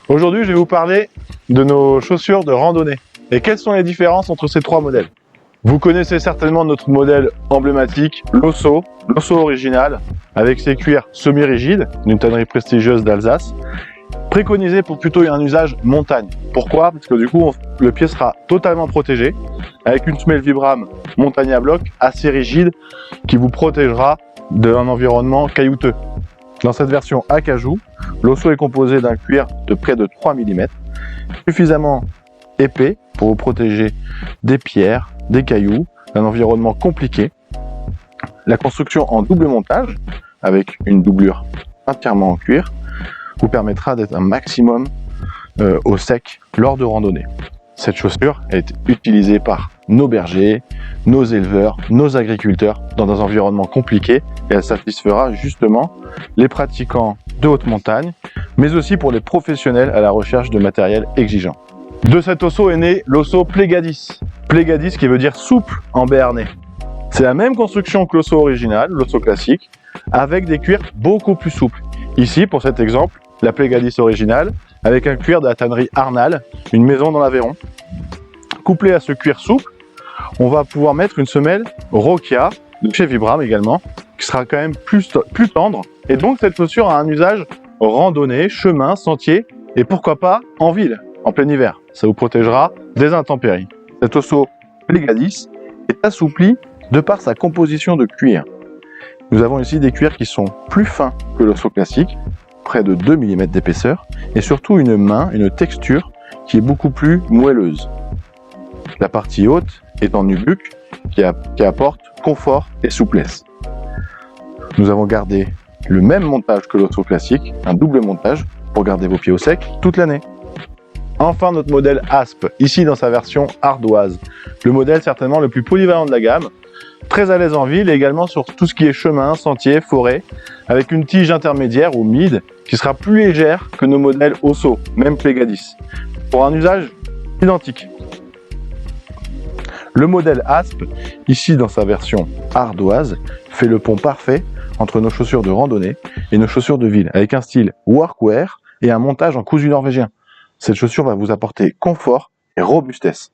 Aujourd'hui, je vais vous parler de nos chaussures de randonnée. Et quelles sont les différences entre ces trois modèles? Vous connaissez certainement notre modèle emblématique, l'Osso original, avec ses cuirs semi-rigides, d'une tannerie prestigieuse d'Alsace, préconisé pour plutôt un usage montagne. Pourquoi? Parce que du coup, le pied sera totalement protégé, avec une semelle Vibram montagne à bloc assez rigide, qui vous protégera d'un environnement caillouteux. Dans cette version acajou, l'Osso est composé d'un cuir de près de 3 mm, suffisamment épais pour vous protéger des pierres, des cailloux, d'un environnement compliqué. La construction en double montage, avec une doublure entièrement en cuir, vous permettra d'être un maximum au sec lors de randonnée. Cette chaussure est utilisée par nos bergers, nos éleveurs, nos agriculteurs dans des environnements compliqués et elle satisfera justement les pratiquants de haute montagne, mais aussi pour les professionnels à la recherche de matériel exigeant. De cet Osso est né l'Osso Plégadis. Plégadis qui veut dire souple en béarnais. C'est la même construction que l'Osso original, l'Osso classique, avec des cuirs beaucoup plus souples. Ici, pour cet exemple, la Plégadis originale, avec un cuir de la tannerie Arnal, une maison dans l'Aveyron. Couplé à ce cuir souple, on va pouvoir mettre une semelle Rokia, de chez Vibram également, qui sera quand même plus tendre. Et donc cette chaussure a un usage randonnée, chemin, sentier, et pourquoi pas en ville, en plein hiver. Ça vous protégera des intempéries. Cet Osso Plégadis est assoupli de par sa composition de cuir. Nous avons ici des cuirs qui sont plus fins que l'Osso classique, près de 2 mm d'épaisseur, et surtout une main, une texture qui est beaucoup plus moelleuse. La partie haute est en nubuck qui apporte confort et souplesse. Nous avons gardé le même montage que l'Osso classique, un double montage pour garder vos pieds au sec toute l'année. Enfin, notre modèle Asp, ici dans sa version ardoise. Le modèle certainement le plus polyvalent de la gamme, très à l'aise en ville et également sur tout ce qui est chemin, sentier, forêt, avec une tige intermédiaire ou mid qui sera plus légère que nos modèles Osso, même Plégadis, pour un usage identique. Le modèle Asp, ici dans sa version ardoise, fait le pont parfait entre nos chaussures de randonnée et nos chaussures de ville, avec un style workwear et un montage en cousu norvégien. Cette chaussure va vous apporter confort et robustesse.